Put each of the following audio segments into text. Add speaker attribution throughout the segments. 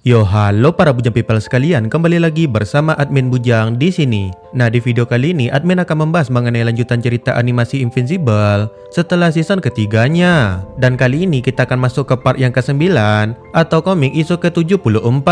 Speaker 1: Yo, halo para Bujang People sekalian, kembali lagi bersama admin Bujang di sini. Nah, di video kali ini admin akan membahas mengenai lanjutan cerita animasi Invincible setelah season ketiganya. Dan kali ini kita akan masuk ke part yang ke-9 atau komik isu ke-74.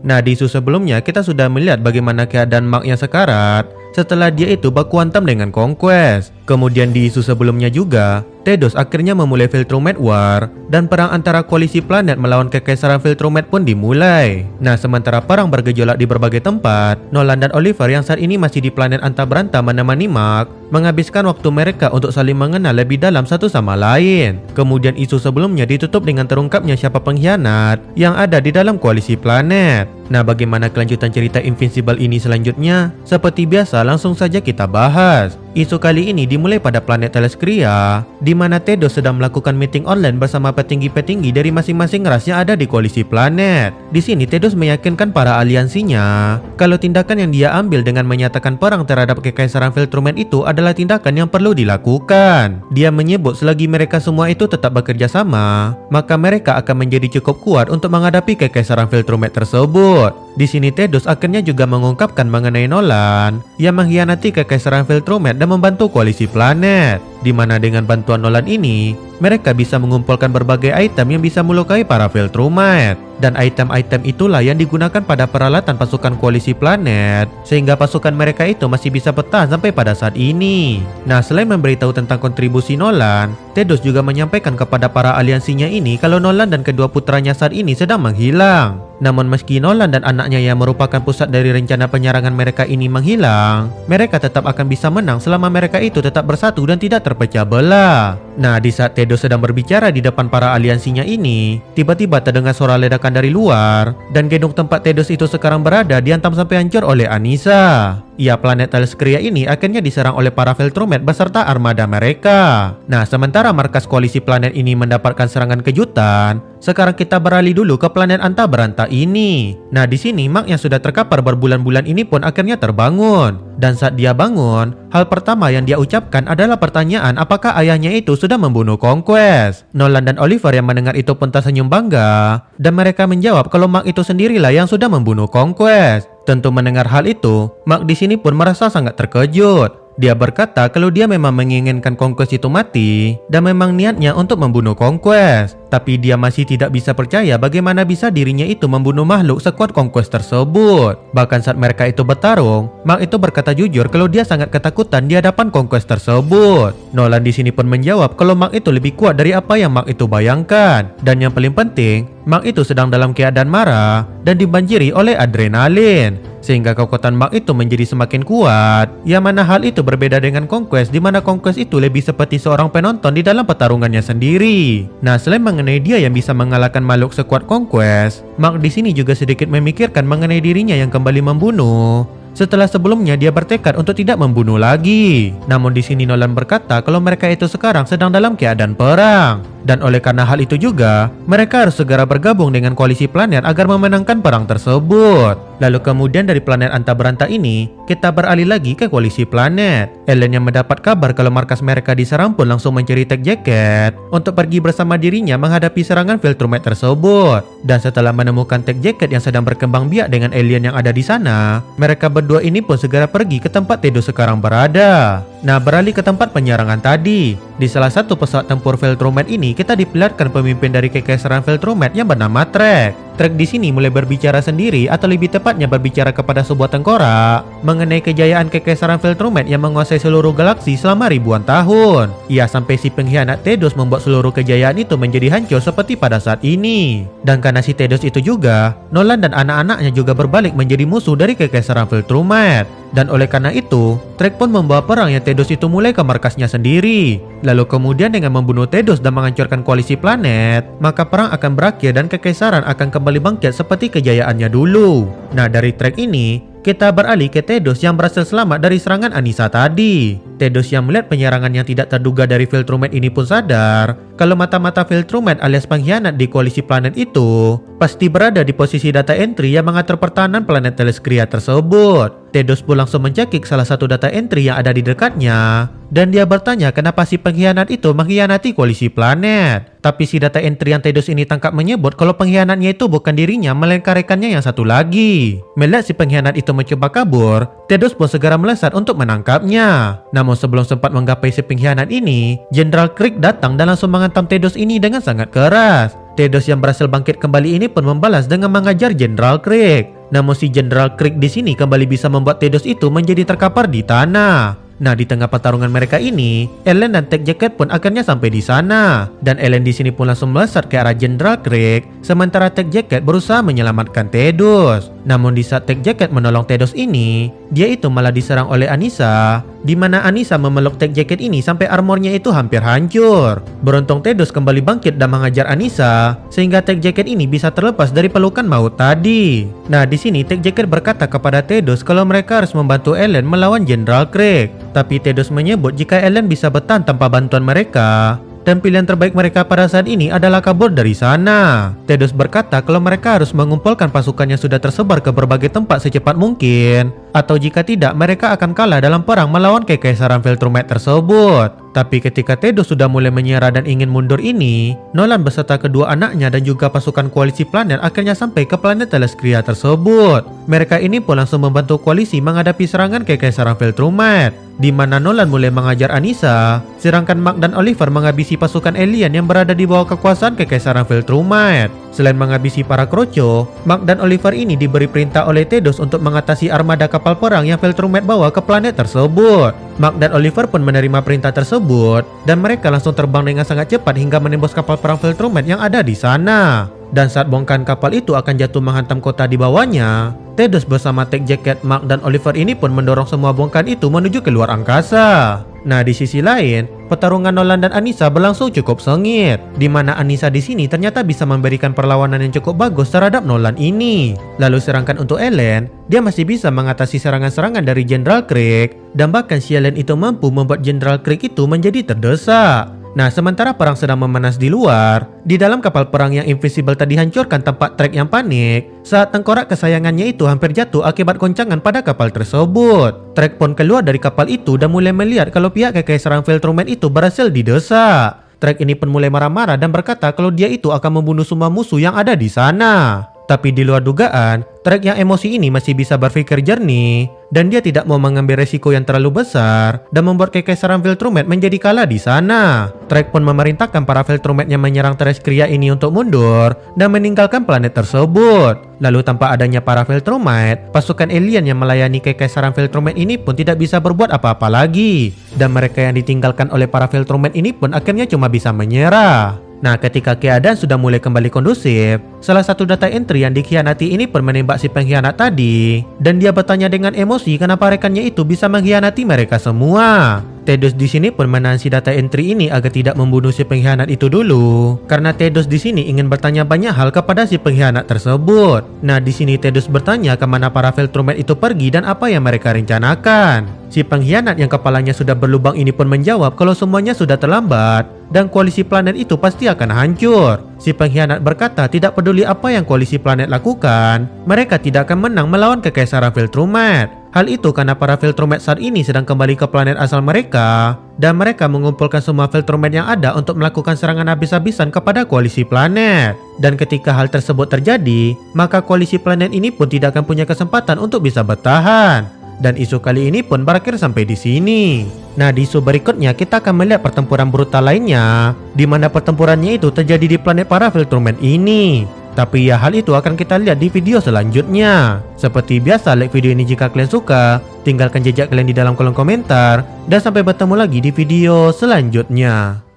Speaker 1: Nah, di isu sebelumnya kita sudah melihat bagaimana keadaan Mark yang sekarat setelah dia itu baku hantam dengan Conquest. Kemudian di isu sebelumnya juga, Tedos akhirnya memulai Viltrumite War dan perang antara koalisi planet melawan kekaisaran Viltrumite pun dimulai. Nah, sementara perang bergejolak di berbagai tempat, Nolan dan Oliver yang saat ini masih di planet Antabranta menemani Mark menghabiskan waktu mereka untuk saling mengenal lebih dalam satu sama lain. Kemudian isu sebelumnya ditutup dengan terungkapnya siapa pengkhianat yang ada di dalam koalisi planet. Nah, bagaimana kelanjutan cerita Invincible ini selanjutnya? Seperti biasa, langsung saja kita bahas. Isu kali ini dimulai pada planet Teleskria, di mana Tedos sedang melakukan meeting online bersama petinggi-petinggi dari masing-masing ras yang ada di koalisi planet. Di sini Tedos meyakinkan para aliansinya kalau tindakan yang dia ambil dengan menyatakan perang terhadap kekaisaran Viltrumite itu adalah tindakan yang perlu dilakukan. Dia menyebut selagi mereka semua itu tetap bekerja sama, maka mereka akan menjadi cukup kuat untuk menghadapi kekaisaran Viltrumite tersebut. Di sini Tedos akhirnya juga mengungkapkan mengenai Nolan yang mengkhianati kekaisaran Viltrumite dan membantu koalisi planet, di mana dengan bantuan Nolan ini mereka bisa mengumpulkan berbagai item yang bisa melukai para Viltrumite. Dan item-item itulah yang digunakan pada peralatan pasukan koalisi planet, sehingga pasukan mereka itu masih bisa bertahan sampai pada saat ini. Nah, selain memberitahu tentang kontribusi Nolan, Tedos juga menyampaikan kepada para aliansinya ini kalau Nolan dan kedua putranya saat ini sedang menghilang. Namun meski Nolan dan anaknya yang merupakan pusat dari rencana penyerangan mereka ini menghilang, mereka tetap akan bisa menang selama mereka itu tetap bersatu dan tidak terpecah belah. Nah, di saat Tedos sedang berbicara di depan para aliansinya ini, tiba-tiba terdengar suara ledakan dari luar, dan gedung tempat Tedos itu sekarang berada dihantam sampai hancur oleh Anissa. Ya, planet Teleskria ini akhirnya diserang oleh para Viltrumite beserta armada mereka. Nah, sementara markas koalisi planet ini mendapatkan serangan kejutan, sekarang kita beralih dulu ke planet Antabranta ini. Nah, di sini Mark yang sudah terkapar berbulan-bulan ini pun akhirnya terbangun. Dan saat dia bangun, hal pertama yang dia ucapkan adalah pertanyaan apakah ayahnya itu sudah membunuh Conquest. Nolan dan Oliver yang mendengar itu pun tersenyum bangga, dan mereka menjawab kalau Mark itu sendirilah yang sudah membunuh Conquest. Tentu mendengar hal itu, Mark di sini pun merasa sangat terkejut. Dia berkata kalau dia memang menginginkan Conquest itu mati dan memang niatnya untuk membunuh Conquest. Tapi dia masih tidak bisa percaya bagaimana bisa dirinya itu membunuh makhluk sekuat Conquest tersebut. Bahkan saat mereka itu bertarung, Mark itu berkata jujur kalau dia sangat ketakutan di hadapan Conquest tersebut. Nolan di sini pun menjawab kalau Mark itu lebih kuat dari apa yang Mark itu bayangkan. Dan yang paling penting, Mark itu sedang dalam keadaan marah dan dibanjiri oleh adrenalin, sehingga kekuatan Mark itu menjadi semakin kuat. Yang mana hal itu berbeda dengan Conquest, di mana Conquest itu lebih seperti seorang penonton di dalam pertarungannya sendiri. Nah, selain mengenai dia yang bisa mengalahkan makhluk sekuat Conquest, Mark di sini juga sedikit memikirkan mengenai dirinya yang kembali membunuh setelah sebelumnya dia bertekad untuk tidak membunuh lagi. Namun di sini Nolan berkata kalau mereka itu sekarang sedang dalam keadaan perang. Dan oleh karena hal itu juga, mereka harus segera bergabung dengan koalisi planet agar memenangkan perang tersebut. Lalu kemudian dari planet Antabranta ini, kita beralih lagi ke koalisi planet. Ellen yang mendapat kabar kalau markas mereka diserang pun langsung mencari Tech Jacket untuk pergi bersama dirinya menghadapi serangan Viltrumite tersebut. Dan setelah menemukan Tech Jacket yang sedang berkembang biak dengan alien yang ada di sana, mereka berdua ini pun segera pergi ke tempat Tedos sekarang berada. Nah, beralih ke tempat penyerangan tadi. Di salah satu pesawat tempur Viltrumite ini, kita diperlihatkan pemimpin dari kekaisaran Viltrumite yang bernama Trek. Trek di sini mulai berbicara sendiri, atau lebih tepatnya berbicara kepada sebuah tengkorak mengenai kejayaan kekaisaran Viltrumite yang menguasai seluruh galaksi selama ribuan tahun. Ya, sampai si pengkhianat Tedos membuat seluruh kejayaan itu menjadi hancur seperti pada saat ini. Dan karena si Tedos itu juga, Nolan dan anak-anaknya juga berbalik menjadi musuh dari kekaisaran Viltrumite. Dan oleh karena itu, Trek pun membawa perang yang Tedos itu mulai ke markasnya sendiri. Lalu kemudian dengan membunuh Tedos dan menghancurkan koalisi planet, maka perang akan berakhir dan kekaisaran akan kembali bangkit seperti kejayaannya dulu. Nah, dari Trek ini, kita beralih ke Tedos yang berhasil selamat dari serangan Anissa tadi. Tedos yang melihat penyerangan yang tidak terduga dari Viltrumite ini pun sadar kalau mata-mata Viltrumite alias pengkhianat di koalisi planet itu pasti berada di posisi data entry yang mengatur pertahanan planet Teleskria tersebut. Tedos pun langsung mencekik salah satu data entry yang ada di dekatnya Dan dia bertanya kenapa si pengkhianat itu mengkhianati koalisi planet. Tapi si data entry yang Tedos ini tangkap menyebut kalau pengkhianatnya itu bukan dirinya melainkan rekannya yang satu lagi. Melihat si pengkhianat itu mencoba kabur, Tedos pun segera melesat untuk menangkapnya. Namun sebelum sempat menggapai si pengkhianat ini, Jenderal Krieg datang dan langsung menghantam Tedos ini dengan sangat keras. Tedos yang berhasil bangkit kembali ini pun membalas dengan mengajar Jenderal Krieg. Namun si Jenderal Krieg di sini kembali bisa membuat Tedos itu menjadi terkapar di tanah. Nah, di tengah pertarungan mereka ini, Ellen dan Tech Jacket pun akhirnya sampai di sana. Dan Ellen di sini pun langsung melesat ke arah Jenderal Krieg, sementara Tech Jacket berusaha menyelamatkan Tedos. Namun di saat Tech Jacket menolong Tedos ini, dia itu malah diserang oleh Anissa, di mana Anissa memeluk Tech Jacket ini sampai armornya itu hampir hancur. Beruntung Tedos kembali bangkit dan mengajar Anissa, sehingga Tech Jacket ini bisa terlepas dari pelukan maut tadi. Nah, di sini Tech Jacket berkata kepada Tedos kalau mereka harus membantu Ellen melawan Jenderal Krieg. Tapi Tedos menyebut jika Ellen bisa bertahan tanpa bantuan mereka, dan pilihan terbaik mereka pada saat ini adalah kabur dari sana. Tedos berkata kalau mereka harus mengumpulkan pasukan yang sudah tersebar ke berbagai tempat secepat mungkin, atau jika tidak mereka akan kalah dalam perang melawan Kekaisaran Viltrumite tersebut. Tapi ketika Tedos sudah mulai menyerah dan ingin mundur ini, Nolan beserta kedua anaknya dan juga pasukan koalisi planet akhirnya sampai ke planet Teleskria tersebut. Mereka ini pun langsung membantu koalisi menghadapi serangan Kekaisaran Viltrumite, di mana Nolan mulai mengajar Anissa, sedangkan Mark dan Oliver menghabisi pasukan alien yang berada di bawah kekuasaan Kekaisaran Viltrumite. Selain menghabisi para kroco, Mark dan Oliver ini diberi perintah oleh Tedos untuk mengatasi armada kapal perang yang Viltrumite bawa ke planet tersebut. Mark dan Oliver pun menerima perintah tersebut, dan mereka langsung terbang dengan sangat cepat hingga menembus kapal perang Viltrumite yang ada di sana. Dan saat bongkahan kapal itu akan jatuh menghantam kota di bawahnya, Tedos bersama Tech Jacket, Mark dan Oliver ini pun mendorong semua bongkahan itu menuju ke luar angkasa. Nah, di sisi lain, pertarungan Nolan dan Anissa berlangsung cukup sengit, di mana Anissa di sini ternyata bisa memberikan perlawanan yang cukup bagus terhadap Nolan ini. Lalu sedangkan untuk Ellen, dia masih bisa mengatasi serangan-serangan dari Jenderal Krieg, dan bahkan si Ellen itu mampu membuat Jenderal Krieg itu menjadi terdesak. Nah, sementara perang sedang memanas di luar, di dalam kapal perang yang invisible tadi hancurkan tempat Trek yang panik saat tengkorak kesayangannya itu hampir jatuh akibat goncangan pada kapal tersebut. Trek pun keluar dari kapal itu dan mulai melihat kalau pihak Kekaisaran Viltrumite itu berhasil didesak. Trek ini pun mulai marah-marah dan berkata kalau dia itu akan membunuh semua musuh yang ada di sana. Tapi di luar dugaan, Trek yang emosi ini masih bisa berpikir jernih, dan dia tidak mau mengambil resiko yang terlalu besar dan membuat Kekaisaran Viltrumite menjadi kalah di sana. Trek pun memerintahkan para Viltrumite yang menyerang Teleskria ini untuk mundur dan meninggalkan planet tersebut. Lalu tanpa adanya para Viltrumite, pasukan alien yang melayani Kekaisaran Viltrumite ini pun tidak bisa berbuat apa-apa lagi, dan mereka yang ditinggalkan oleh para Viltrumite ini pun akhirnya cuma bisa menyerah. Nah, ketika keadaan sudah mulai kembali kondusif, salah satu data entry yang dikhianati ini pun menembak si pengkhianat tadi, dan dia bertanya dengan emosi kenapa rekannya itu bisa mengkhianati mereka semua. Tedos di sini pun menahan si data entry ini agar tidak membunuh si pengkhianat itu dulu, karena Tedos di sini ingin bertanya banyak hal kepada si pengkhianat tersebut. Nah, di sini Tedos bertanya kemana para Viltrumite itu pergi dan apa yang mereka rencanakan. Si pengkhianat yang kepalanya sudah berlubang ini pun menjawab kalau semuanya sudah terlambat dan koalisi planet itu pasti akan hancur. Si pengkhianat berkata tidak peduli apa yang koalisi planet lakukan, mereka tidak akan menang melawan Kekaisaran Viltrumite. Hal itu karena para Viltrumite saat ini sedang kembali ke planet asal mereka, dan mereka mengumpulkan semua Viltrumite yang ada untuk melakukan serangan habis-habisan kepada koalisi planet. Dan ketika hal tersebut terjadi, maka koalisi planet ini pun tidak akan punya kesempatan untuk bisa bertahan. Dan isu kali ini pun berakhir sampai di sini. Nah, di isu berikutnya kita akan melihat pertempuran brutal lainnya, di mana pertempurannya itu terjadi di planet para Viltrumite ini. Tapi ya hal itu akan kita lihat di video selanjutnya. Seperti biasa, like video ini jika kalian suka, tinggalkan jejak kalian di dalam kolom komentar, dan sampai bertemu lagi di video selanjutnya.